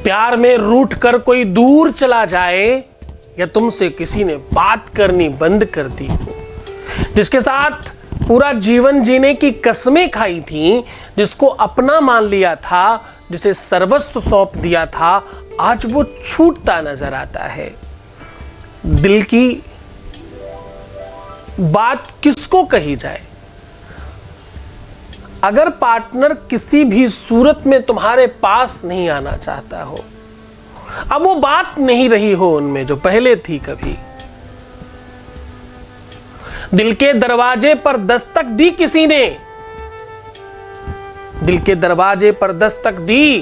प्यार में रूठ कर कोई दूर चला जाए, या तुमसे किसी ने बात करनी बंद कर दी हो, जिसके साथ पूरा जीवन जीने की कस्में खाई थी, जिसको अपना मान लिया था, जिसे सर्वस्व सौंप दिया था, आज वो छूटता नजर आता है। दिल की बात किसको कही जाए? अगर पार्टनर किसी भी सूरत में तुम्हारे पास नहीं आना चाहता हो, अब वो बात नहीं रही हो उनमें जो पहले थी कभी, दिल के दरवाजे पर दस्तक दी किसी ने, दिल के दरवाजे पर दस्तक दी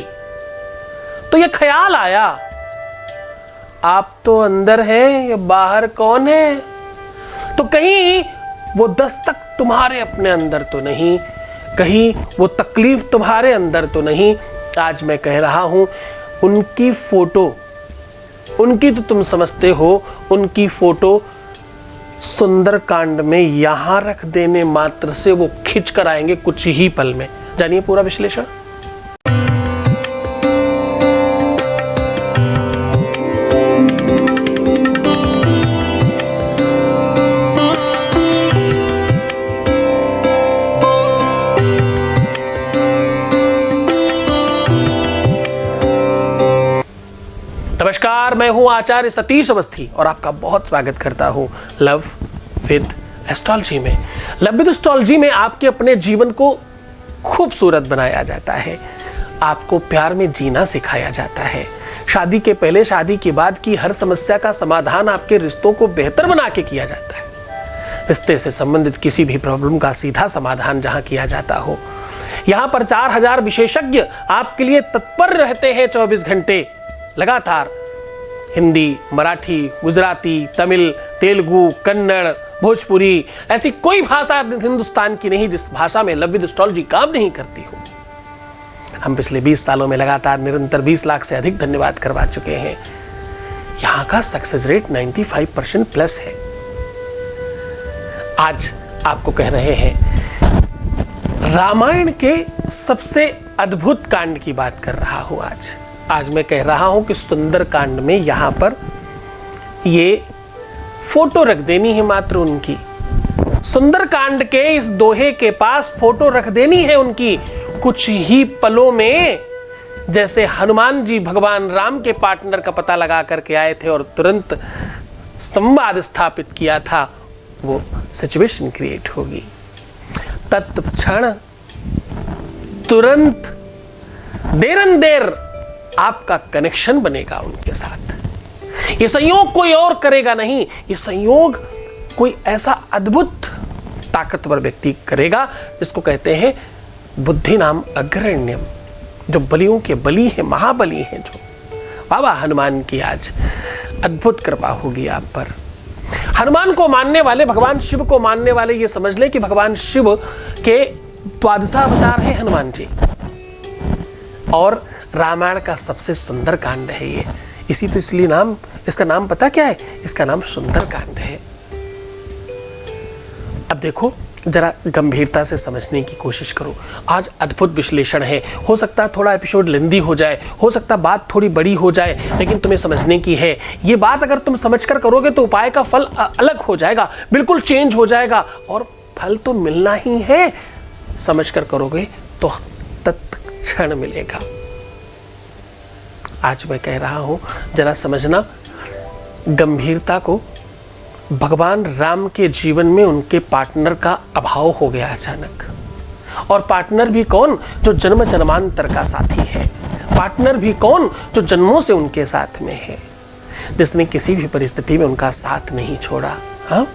तो ये ख्याल आया, आप तो अंदर हैं या बाहर कौन है? तो कहीं वो दस्तक तुम्हारे अपने अंदर तो नहीं, कहीं वो तकलीफ तुम्हारे अंदर तो नहीं। आज मैं कह रहा हूं, उनकी फोटो, उनकी तो तुम समझते हो, उनकी फोटो सुंदरकांड में यहां रख देने मात्र से वो खिंच कर आएंगे कुछ ही पल में। जानिए पूरा विश्लेषण। नमस्कार, मैं हूं आचार्य सतीश अवस्थी और आपका बहुत स्वागत करता हूं लव विद एस्ट्रोलॉजी में। लव विद एस्ट्रोलॉजी में आपके अपने जीवन को खूबसूरत बनाया जाता है, आपको प्यार में जीना सिखाया जाता है। शादी के पहले, शादी के बाद की हर समस्या का समाधान आपके रिश्तों को बेहतर बना के किया जाता है। रिश्ते से संबंधित किसी भी प्रॉब्लम का सीधा समाधान जहां किया जाता हो, यहां पर 4000 विशेषज्ञ आपके लिए तत्पर रहते हैं 24 घंटे लगातार। हिंदी, मराठी, गुजराती, तमिल, तेलुगु, कन्नड़, भोजपुरी, ऐसी कोई भाषा हिंदुस्तान की नहीं जिस भाषा में लव विद एस्ट्रोलॉजी काम नहीं करती हो। हम पिछले 20 सालों में लगातार निरंतर 20 लाख से अधिक धन्यवाद करवा चुके हैं। यहां का सक्सेस रेट 95% प्लस है। आज आपको कह रहे हैं, रामायण के सबसे अद्भुत कांड की बात कर रहा हूं। आज मैं कह रहा हूं कि सुंदरकांड में यहां पर ये फोटो रख देनी है मात्र उनकी। सुंदरकांड के इस दोहे के पास फोटो रख देनी है उनकी। कुछ ही पलों में जैसे हनुमान जी भगवान राम के पार्टनर का पता लगा करके आए थे और तुरंत संवाद स्थापित किया था, वो सिचुएशन क्रिएट होगी। तत्क्षण, तुरंत, देरन देर आपका कनेक्शन बनेगा उनके साथ। ये संयोग कोई और करेगा नहीं, ये संयोग कोई ऐसा अद्भुत ताकतवर व्यक्ति करेगा जिसको कहते हैं बुद्धि नाम अग्रण्यम, जो बलियों के बली है, महाबली हैं। जो बाबा हनुमान की आज अद्भुत कृपा होगी आप पर। हनुमान को मानने वाले, भगवान शिव को मानने वाले ये समझ ले कि भगवान शिव के द्वादश अवतार है हनुमान जी, और रामायण का सबसे सुंदर कांड है ये। इसी तो इसलिए नाम, इसका नाम पता क्या है? इसका नाम सुंदर कांड है। अब देखो, जरा गंभीरता से समझने की कोशिश करो। आज अद्भुत विश्लेषण है। हो सकता है थोड़ा एपिसोड लेंदी हो जाए, हो सकता है बात थोड़ी बड़ी हो जाए, लेकिन तुम्हें समझने की है। ये बात अगर तुम समझकर करोगे तो उपाय का फल अलग हो जाएगा, बिल्कुल चेंज हो जाएगा, और फल तो मिलना ही है। समझकर करोगे तो तत्क्षण मिलेगा। आज मैं कह रहा हूं, जरा समझना गंभीरता को। भगवान राम के जीवन में उनके पार्टनर का अभाव हो गया अचानक, और पार्टनर भी कौन? जो जन्म जन्मांतर का साथी है। पार्टनर भी कौन? जो जन्मों से उनके साथ में है, जिसने किसी भी परिस्थिति में उनका साथ नहीं छोड़ा। हाँ,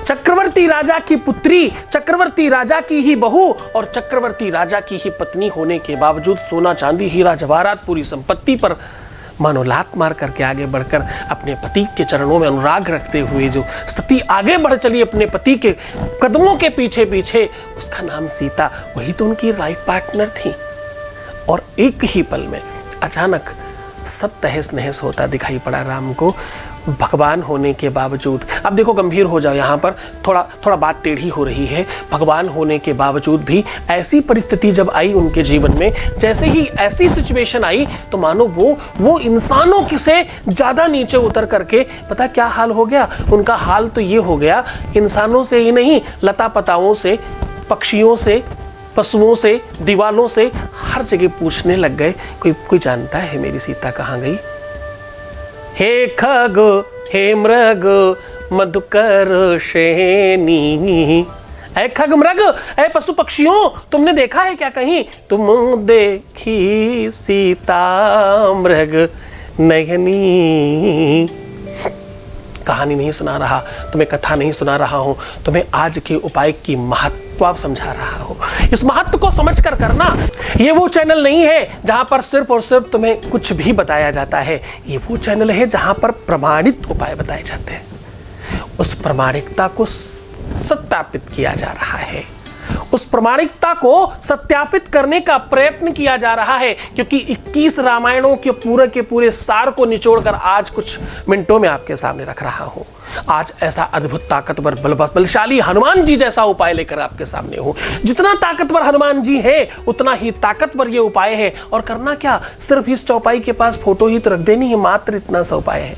चक्रवर्ती राजा की पुत्री, चक्रवर्ती राजा की ही बहू और चक्रवर्ती राजा की ही पत्नी होने के बावजूद सोना चांदी हीरा जवाहरात पूरी संपत्ति पर मानो लात मार करके आगे बढ़कर अपने पति के चरणों में अनुराग रखते हुए जो सती आगे बढ़ चली अपने पति के कदमों के पीछे पीछे, उसका नाम सीता, वही तो उनकी लाइफ पार्टनर थी। और एक ही पल में अचानक सब तहस नहस होता दिखाई पड़ा राम को। भगवान होने के बावजूद, अब देखो गंभीर हो जाओ, यहाँ पर थोड़ा बात टेढ़ी हो रही है। भगवान होने के बावजूद भी ऐसी परिस्थिति जब आई उनके जीवन में, जैसे ही ऐसी सिचुएशन आई तो मानो वो इंसानों के से ज़्यादा नीचे उतर करके पता क्या हाल हो गया उनका। हाल तो ये हो गया, इंसानों से ही नहीं, लता पताओं से, पक्षियों से, पशुओं से, दीवालों से, हर जगह पूछने लग गए, कोई जानता है मेरी सीता कहाँ गई? हे खग, हे मृग, मधुकर शेनी। ऐ खग मृग, ऐ पशु पक्षियों, तुमने देखा है क्या कहीं? तुम देखी सीता मृग नयनी। कहानी नहीं सुना रहा, तुम्हें कथा नहीं सुना रहा हूं, तुम्हें आज के उपाय की महत्व समझा रहा हूं। इस महत्व को समझ कर करना। ये वो चैनल नहीं है जहां पर सिर्फ और सिर्फ तुम्हें कुछ भी बताया जाता है। ये वो चैनल है जहां पर प्रमाणित उपाय बताए जाते हैं। उस प्रामाणिकता को सत्यापित किया जा रहा है, उस प्रामाणिकता को सत्यापित करने का प्रयत्न किया जा रहा है, क्योंकि 21 रामायणों के पूरे सार को निचोड़कर आज कुछ मिनटों में आपके सामने रख रहा हूं। आज ऐसा अद्भुत ताकतवर बलशाली हनुमान जी जैसा उपाय लेकर आपके सामने हूं। जितना ताकतवर हनुमान जी है उतना ही ताकतवर ये उपाय है। और करना क्या, सिर्फ इस चौपाई के पास फोटो ही तो रख देनी है, मात्र इतना सा उपाय है।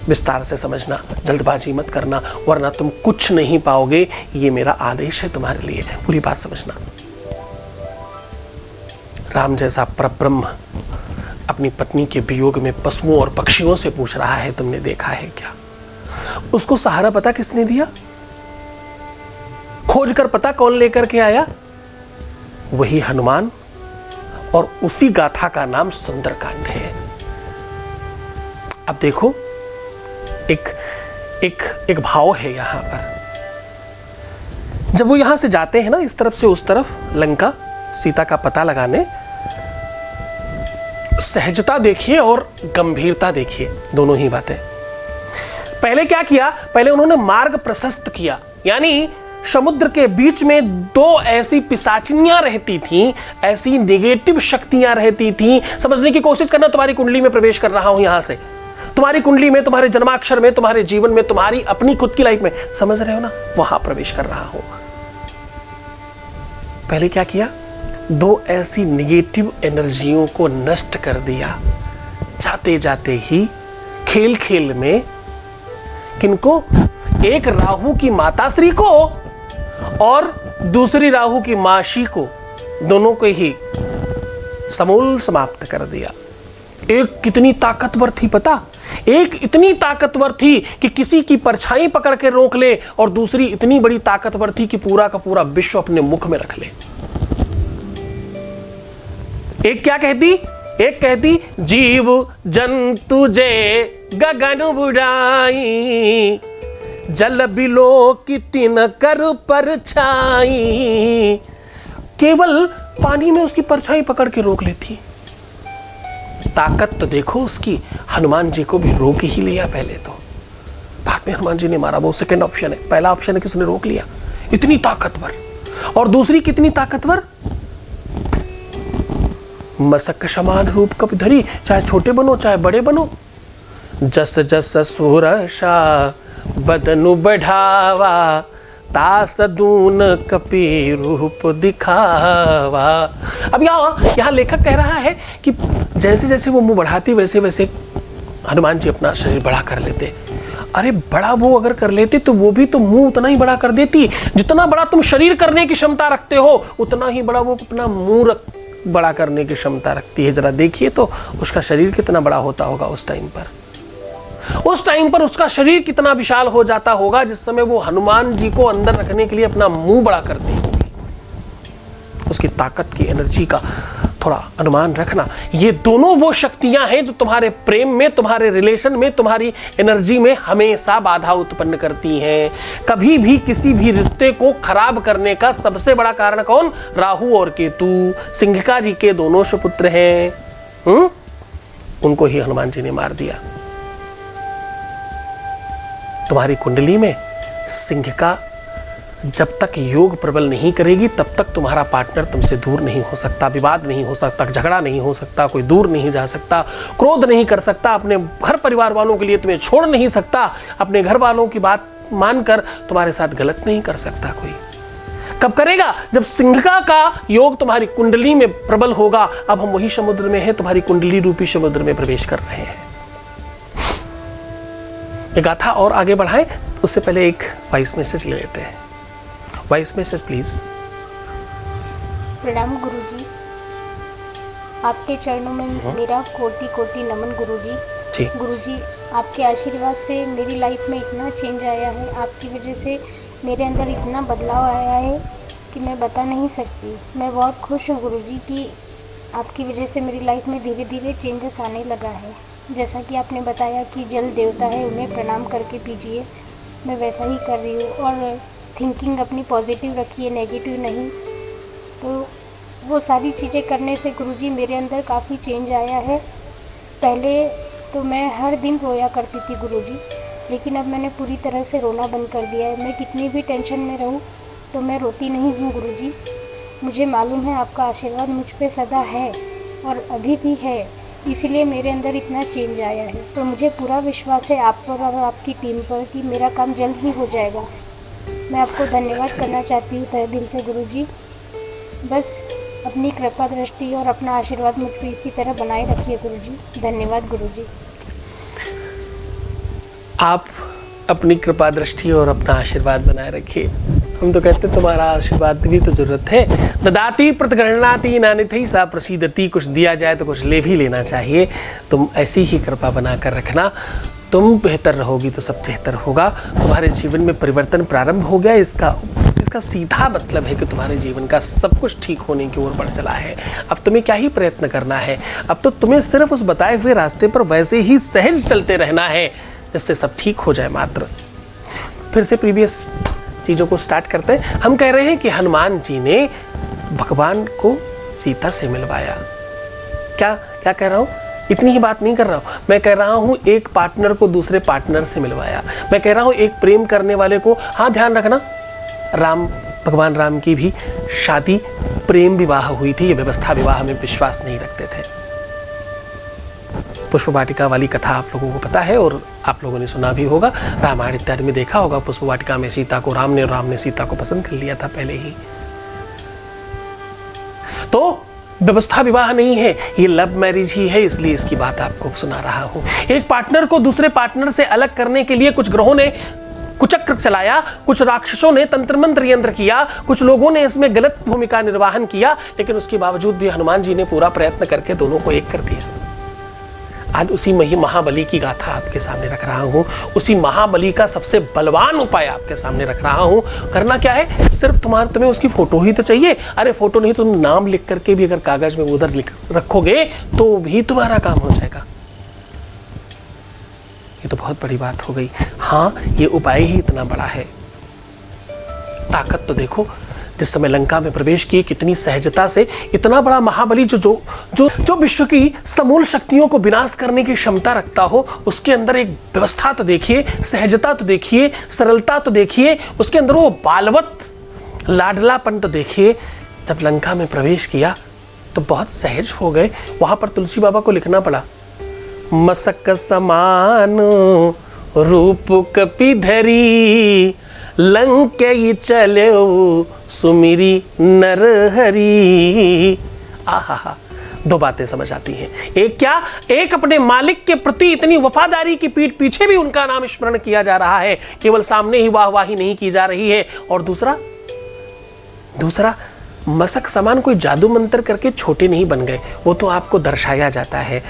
विस्तार से समझना, जल्दबाजी मत करना, वरना तुम कुछ नहीं पाओगे। ये मेरा आदेश है तुम्हारे लिए, पूरी बात समझना। राम जैसा परब्रह्म अपनी पत्नी के वियोग में पशुओं और पक्षियों से पूछ रहा है, तुमने देखा है क्या? उसको सहारा पता किसने दिया? खोज कर पता कौन लेकर के आया? वही हनुमान। और उसी गाथा का नाम सुंदरकांड है। अब देखो, एक भाव है यहां पर। जब वो यहां से जाते हैं ना, इस तरफ से उस तरफ लंका, सीता का पता लगाने, सहजता देखिए और गंभीरता देखिए, दोनों ही बातें। पहले क्या किया? पहले उन्होंने मार्ग प्रशस्त किया, यानी समुद्र के बीच में दो ऐसी पिशाचिनियां रहती थीं, ऐसी नेगेटिव शक्तियां रहती थीं। समझने की कोशिश करना, तुम्हारी कुंडली में प्रवेश कर रहा हूं यहां से, तुम्हारी कुंडली में, तुम्हारे जन्माक्षर में, तुम्हारे जीवन में, तुम्हारी अपनी खुद की लाइफ में, समझ रहे हो ना, वहां प्रवेश कर रहा हूं। पहले क्या किया? दो ऐसी नेगेटिव एनर्जियों को नष्ट कर दिया, जाते जाते ही खेल खेल में। किनको? एक राहु की माताश्री को और दूसरी राहु की मासी को, दोनों को ही समूल समाप्त कर दिया। एक कितनी ताकतवर थी पता? एक इतनी ताकतवर थी कि किसी की परछाई पकड़ के रोक ले, और दूसरी इतनी बड़ी ताकतवर थी कि पूरा का पूरा विश्व अपने मुख में रख ले। एक क्या कहती? एक कहती, जीव जंतु जे गगन बुढ़ाई, जल बिलो की तिन कर परछाई। केवल पानी में उसकी परछाई पकड़ के रोक लेती। ताकत तो देखो उसकी, हनुमान जी को भी रोक ही लिया पहले तो, बाद में हनुमान जी ने मारा, वो सेकंड ऑप्शन है। पहला ऑप्शन है कि उसने रोक लिया, इतनी ताकतवर। और दूसरी कितनी ताकतवर? मसक समान रूप कप धरी, चाहे छोटे बनो चाहे बड़े बनो। जस जस सुरसा बदनु बढ़ावा, तास दून कपि रूप दिखावा। अब यहाँ लेखक कह रहा है कि जैसे जैसे वो मुंह बढ़ाती वैसे वैसे हनुमान जी अपना शरीर बड़ा कर लेते। अरे बड़ा वो अगर कर लेते तो वो भी तो मुंह उतना ही बड़ा कर देती। जितना बड़ा तुम शरीर करने की क्षमता रखते हो, उतना ही बड़ा वो अपना मुंह बड़ा करने की क्षमता रखती है। जरा देखिए तो उसका शरीर कितना बड़ा होता होगा उस टाइम पर। उस टाइम पर उसका शरीर कितना विशाल हो जाता होगा जिस समय वो हनुमान जी को अंदर रखने के लिए अपना मुंह बड़ा करती होगी। उसकी ताकत की एनर्जी का थोड़ा अनुमान रखना। ये दोनों वो शक्तियां हैं जो तुम्हारे प्रेम में, तुम्हारे रिलेशन में, तुम्हारी एनर्जी में हमेशा बाधा उत्पन्न करती हैं। कभी भी किसी भी रिश्ते को खराब करने का सबसे बड़ा कारण कौन? राहु और केतु, सिंहिका जी के दोनों सुपुत्र हैं। उनको ही हनुमान जी ने मार दिया। तुम्हारी कुंडली में सिंहिका जब तक योग प्रबल नहीं करेगी तब तक तुम्हारा पार्टनर तुमसे दूर नहीं हो सकता, विवाद नहीं हो सकता, झगड़ा नहीं हो सकता, कोई दूर नहीं जा सकता, क्रोध नहीं कर सकता, अपने घर परिवार वालों के लिए तुम्हें छोड़ नहीं सकता, अपने घर वालों की बात मानकर तुम्हारे साथ गलत नहीं कर सकता कोई। कब करेगा? जब सिंहिका का योग तुम्हारी कुंडली में प्रबल होगा। अब हम वही समुद्र में हैं, तुम्हारी कुंडली रूपी समुद्र में प्रवेश कर रहे हैं। ये गाथा और आगे बढ़ाएं उससे पहले एक वॉइस मैसेज ले लेते हैं। Voice message please. प्रणाम गुरुजी, आपके चरणों में मेरा कोटि कोटि नमन गुरुजी। जी गुरुजी, आपके आशीर्वाद से मेरी लाइफ में इतना चेंज आया है, आपकी वजह से मेरे अंदर इतना बदलाव आया है कि मैं बता नहीं सकती। मैं बहुत खुश हूँ गुरुजी कि आपकी वजह से मेरी लाइफ में धीरे धीरे चेंजेस आने लगा है। जैसा कि आपने बताया कि जल देवता है, उन्हें प्रणाम करके पीजिए, मैं वैसा ही कर रही हूँ। और थिंकिंग अपनी पॉजिटिव रखिए, नेगेटिव नहीं। तो वो सारी चीज़ें करने से गुरुजी मेरे अंदर काफ़ी चेंज आया है। पहले तो मैं हर दिन रोया करती थी गुरुजी, लेकिन अब मैंने पूरी तरह से रोना बंद कर दिया है। मैं कितनी भी टेंशन में रहूं तो मैं रोती नहीं हूँ गुरुजी। मुझे मालूम है आपका आशीर्वाद मुझ पे सदा है और अभी भी है, इसीलिए मेरे अंदर इतना चेंज आया है। तो मुझे पूरा विश्वास है आप पर और आपकी टीम पर कि मेरा काम जल्द ही हो जाएगा। मैं आपको धन्यवाद करना चाहती हूँ तहे दिल से गुरुजी। बस अपनी कृपा दृष्टि और अपना आशीर्वाद मुझ पर इसी तरह बनाए रखिए गुरुजी। धन्यवाद गुरुजी। आप अपनी कृपा दृष्टि और अपना आशीर्वाद बनाए रखिए। हम तो कहते तुम्हारा आशीर्वाद भी तो जरूरत है। ददाती प्रतिगृह्णाति नानिथि सा प्रसीदति, कुछ दिया जाए तो कुछ ले भी लेना चाहिए। तुम ऐसी ही कृपा बना कर रखना, तुम बेहतर रहोगी तो सब बेहतर होगा। तुम्हारे जीवन में परिवर्तन प्रारंभ हो गया। इसका सीधा मतलब है कि तुम्हारे जीवन का सब कुछ ठीक होने की ओर बढ़ चला है। अब तुम्हें क्या ही प्रयत्न करना है, अब तो तुम्हें सिर्फ उस बताए हुए रास्ते पर वैसे ही सहज चलते रहना है जिससे सब ठीक हो जाए मात्र। फिर से प्रीवियस चीज़ों को स्टार्ट करते हैं। हम कह रहे हैं कि हनुमान जी ने भगवान को सीता से मिलवाया। क्या क्या कह रहा हूँ? इतनी ही बात नहीं कर रहा हूँ, मैं कह रहा हूँ एक पार्टनर को दूसरे पार्टनर से मिलवाया। मैं कह रहा हूँ एक प्रेम करने वाले को, हाँ ध्यान रखना, भगवान राम की भी शादी प्रेम विवाह हुई थी। ये व्यवस्था विवाह में विश्वास नहीं रखते थे। पुष्प वाटिका वाली कथा आप लोगों को पता है और आप लोगों ने सुना भी होगा, रामायण इत्यादि में देखा होगा। पुष्प वाटिका में सीता को राम ने सीता को पसंद कर लिया था पहले ही। तो व्यवस्था विवाह नहीं है, ये लव मैरिज ही है, इसलिए इसकी बात आपको सुना रहा हूं। एक पार्टनर को दूसरे पार्टनर से अलग करने के लिए कुछ ग्रहों ने कुचक्र चलाया, कुछ राक्षसों ने तंत्र मंत्र यंत्र किया, कुछ लोगों ने इसमें गलत भूमिका निर्वाहन किया, लेकिन उसके बावजूद भी हनुमान जी ने पूरा प्रयत्न करके दोनों को एक कर दिया। आज उसी महाबली की गाथा आपके सामने रख रहा हूं, उसी महाबली का सबसे बलवान उपाय आपके सामने रख रहा हूं। करना क्या है, सिर्फ तुम्हें उसकी फोटो ही तो चाहिए। अरे फोटो नहीं, तुम नाम लिख करके भी अगर कागज में उधर लिख रखोगे तो भी तुम्हारा काम हो जाएगा। ये तो बहुत बड़ी बात हो गई। हाँ, ये उपाय ही इतना बड़ा है। ताकत तो देखो, जिस समय लंका में प्रवेश किए कितनी सहजता से, इतना बड़ा महाबली जो विश्व की समूल शक्तियों को विनाश करने की क्षमता रखता हो, उसके अंदर एक व्यवस्था तो देखिए, सहजता तो देखिए, सरलता तो देखिए, उसके अंदर वो बालवत लाडलापन तो देखिए। जब लंका में प्रवेश किया तो बहुत सहज हो गए। वहां पर तुलसी बाबा को लिखना पड़ा, मसक समान रूप कपिधरी, लंके चले सुमिरी नरहरी। आहा, दो बातें समझ आती हैं। एक क्या, एक अपने मालिक के प्रति इतनी वफादारी की पीठ पीछे भी उनका नाम स्मरण किया जा रहा है, केवल सामने ही वाहवाही नहीं की जा रही है। और दूसरा मसक समान कोई जादू मंत्र करके छोटे नहीं बन गए, वो तो आपको दर्शाया जाता है।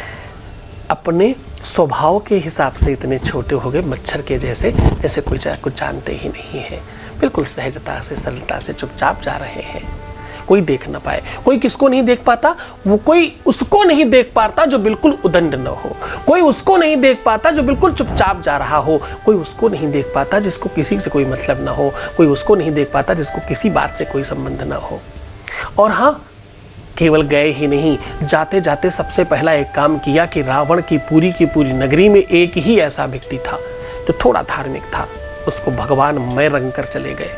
अपने स्वभाव के हिसाब से इतने छोटे हो गए, मच्छर के जैसे कुछ जानते ही नहीं है। बिल्कुल सहजता से, सरलता से चुपचाप जा रहे हैं। कोई देख ना पाए, कोई किसको नहीं देख पाता, वो कोई उसको नहीं देख पाता जो बिल्कुल उदंड न हो, कोई उसको नहीं देख पाता जो बिल्कुल चुपचाप जा रहा हो, कोई उसको नहीं देख पाता जिसको किसी से कोई मतलब ना हो, कोई उसको नहीं देख पाता जिसको किसी बात से कोई संबंध ना हो। और हाँ, केवल गए ही नहीं, जाते जाते सबसे पहला एक काम किया कि रावण की पूरी नगरी में एक ही ऐसा व्यक्ति था जो थोड़ा धार्मिक था, उसको भगवान मैं रंग कर चले गए।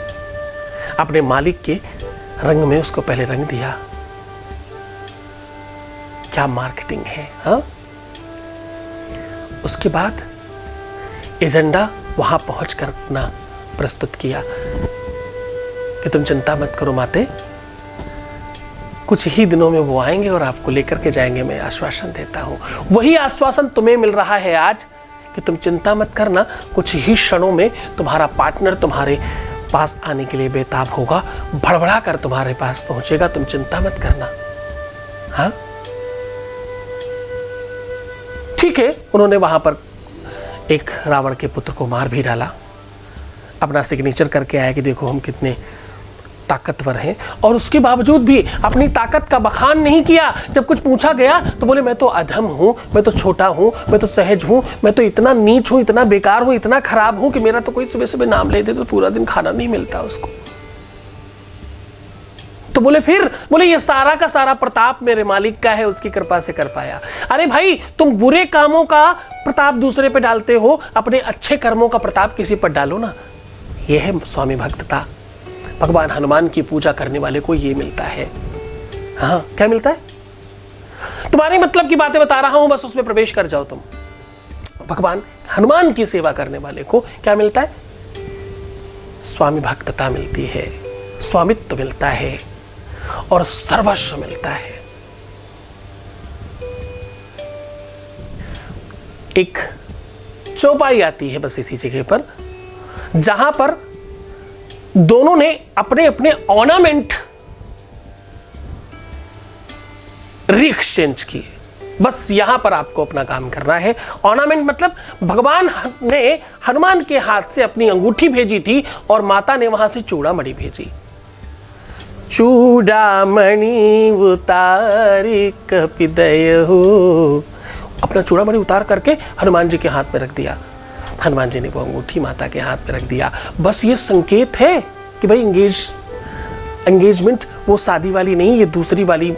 अपने मालिक के रंग में उसको पहले रंग दिया। क्या मार्केटिंग है, हाँ? उसके बाद एजेंडा वहां पहुंचकर अपना प्रस्तुत किया कि तुम चिंता मत करो माते, कुछ ही दिनों में वो आएंगे और आपको लेकर के जाएंगे, मैं आश्वासन देता हूं। वही आश्वासन तुम्हें मिल रहा है आज कि तुम चिंता मत करना, कुछ ही क्षणों में तुम्हारा पार्टनर तुम्हारे पास आने के लिए बेताब होगा, भड़बड़ा कर तुम्हारे पास पहुंचेगा, तुम चिंता मत करना। हाँ, ठीक है। उन्होंने वहां पर एक रावण के पुत्र को मार भी डाला, अपना सिग्नेचर करके आया कि देखो हम कितने ताकतवर हैं, और उसके बावजूद भी अपनी ताकत का बखान नहीं किया। जब कुछ पूछा गया तो बोले मैं तो अधम हूं, मैं तो छोटा हूं, मैं तो सहज हूं, मैं तो इतना नीच हूं, इतना बेकार हूं, इतना खराब हूं कि मेरा तो कोई सुबह सुबह नाम ले दे तो पूरा दिन खाना नहीं मिलता उसको। तो बोले फिर, बोले ये सारा का सारा प्रताप मेरे मालिक का है, उसकी कृपा से कर पाया। अरे भाई, तुम बुरे कामों का प्रताप दूसरे पे डालते हो, अपने अच्छे कर्मों का प्रताप किसी पर डालो ना। यह है स्वामी भक्तता। भगवान हनुमान की पूजा करने वाले को ये मिलता है। हाँ, क्या मिलता है? तुम्हारे मतलब की बातें बता रहा हूं, बस उसमें प्रवेश कर जाओ तुम। भगवान हनुमान की सेवा करने वाले को क्या मिलता है? स्वामी भक्तता मिलती है, स्वामित्व मिलता है और सर्वस्व मिलता है। एक चौपाई आती है बस इसी जगह पर, जहां पर दोनों ने अपने अपने ऑर्नामेंट रीएक्सचेंज किए। बस यहां पर आपको अपना काम करना है। ऑर्नामेंट मतलब भगवान ने हनुमान के हाथ से अपनी अंगूठी भेजी थी और माता ने वहां से चूड़ामणि भेजी। चूड़ामणि उतारी कपिदय हो, अपना चूड़ामणि उतार करके हनुमान जी के हाथ में रख दिया। हनुमान जी ने वो अंगूठी माता के हाथ में रख दिया। बस ये संकेत है कि भाई एंगेजमेंट वो शादी वाली नहीं, ये दूसरी वाली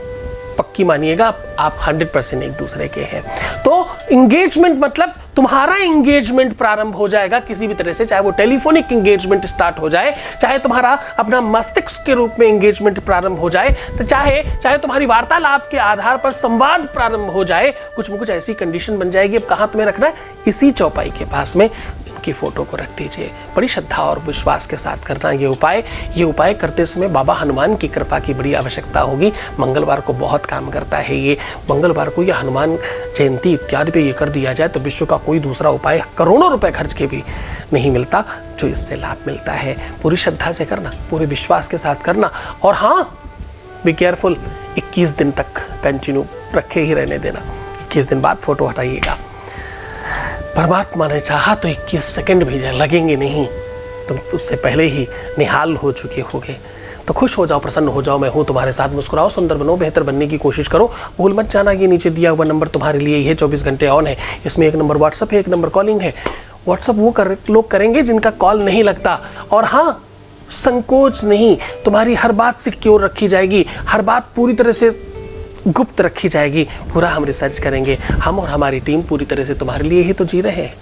पक्की मानिएगा, आप 100% एक दूसरे के हैं। तो एंगेजमेंट मतलब तुम्हारा एंगेजमेंट प्रारंभ हो जाएगा किसी भी तरह से, चाहे वो टेलीफोनिक एंगेजमेंट स्टार्ट हो जाए, चाहे तुम्हारा अपना मस्तिष्क के रूप में एंगेजमेंट प्रारंभ हो जाए, तो चाहे तुम्हारी वार्तालाप के आधार पर संवाद प्रारंभ हो जाए, कुछ न कुछ ऐसी कंडीशन बन जाएगी। अब कहां तुम्हें रखना है? इसी चौपाई के पास में की फोटो को रख दीजिए। बड़ी श्रद्धा और विश्वास के साथ करना ये उपाय करते समय बाबा हनुमान की कृपा की बड़ी आवश्यकता होगी। मंगलवार को बहुत काम करता है ये। मंगलवार को यह हनुमान जयंती इत्यादि पे ये कर दिया जाए तो विश्व का कोई दूसरा उपाय करोड़ों रुपए खर्च के भी नहीं मिलता जो इससे लाभ मिलता है। पूरी श्रद्धा से करना, पूरे विश्वास के साथ करना, और हाँ, बी केयरफुल, 21 दिन तक कंटिन्यू रखे ही रहने देना। 21 दिन बाद फोटो हटाइएगा। परमात्मा ने चाहा तो 21 सेकंड भी लगेंगे नहीं, तुम उससे पहले ही निहाल हो चुके होगे। तो खुश हो जाओ, प्रसन्न हो जाओ, मैं हूं तुम्हारे साथ। मुस्कुराओ, सुंदर बनो, बेहतर बनने की कोशिश करो। भूल मत जाना ये नीचे दिया हुआ नंबर तुम्हारे लिए ही है, 24 घंटे ऑन है। इसमें एक नंबर व्हाट्सअप है, एक नंबर कॉलिंग है। व्हाट्सअप वो लोग करेंगे जिनका कॉल नहीं लगता। और हाँ, संकोच नहीं, तुम्हारी हर बात सिक्योर रखी जाएगी, हर बात पूरी तरह से गुप्त रखी जाएगी। पूरा हम रिसर्च करेंगे, हम और हमारी टीम पूरी तरह से तुम्हारे लिए ही तो जी रहे हैं।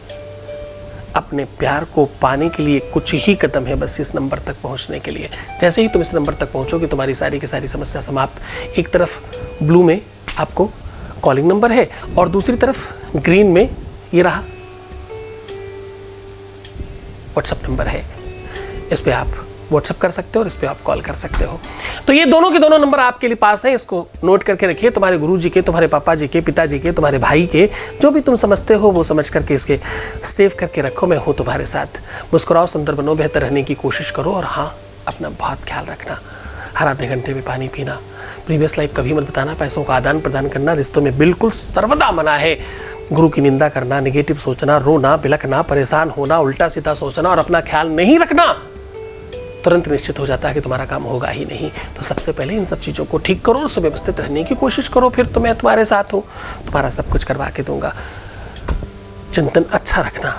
अपने प्यार को पाने के लिए कुछ ही कदम है बस इस नंबर तक पहुंचने के लिए। जैसे ही तुम इस नंबर तक पहुंचोगे तुम्हारी सारी की सारी समस्या समाप्त। एक तरफ ब्लू में आपको कॉलिंग नंबर है और दूसरी तरफ ग्रीन में ये रहा व्हाट्सएप नंबर है। इस पे आप व्हाट्सएप कर सकते हो और इस पे आप कॉल कर सकते हो। तो ये दोनों के दोनों नंबर आपके लिए पास हैं, इसको नोट करके रखिए। तुम्हारे गुरुजी के, तुम्हारे पापा जी के, पिताजी के, तुम्हारे भाई के, जो भी तुम समझते हो वो समझ करके इसके सेव करके रखो। मैं हूँ तुम्हारे साथ। मुस्कुराओ, सुंदर बनो, बेहतर रहने की कोशिश करो, और हाँ, अपना बहुत ख्याल रखना। हर आधे घंटे में पानी पीना, प्रीवियस लाइफ कभी मत बताना, पैसों का आदान प्रदान करना रिश्तों में बिल्कुल सर्वदा मना है। गुरु की निंदा करना, नेगेटिव सोचना, रोना, बिलखना, परेशान होना, उल्टा सीधा सोचना और अपना ख्याल नहीं रखना, तुरंत निश्चित हो जाता है कि तुम्हारा काम होगा ही नहीं। तो सबसे पहले इन सब चीज़ों को ठीक करो और सुव्यवस्थित रहने की कोशिश करो, फिर तो मैं तुम्हारे साथ हूँ, तुम्हारा सब कुछ करवा के दूंगा। चिंतन अच्छा रखना,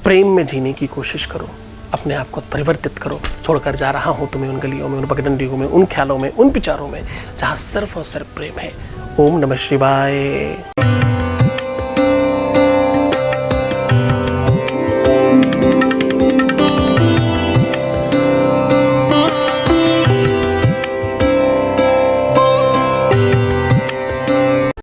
प्रेम में जीने की कोशिश करो, अपने आप को परिवर्तित करो। छोड़कर जा रहा हूँ तुम्हें उन गलियों में, उन पगडंडियों में, उन ख्यालों में, उन विचारों में जहाँ सिर्फ और सिर्फ प्रेम है। ओम नमः शिवाय।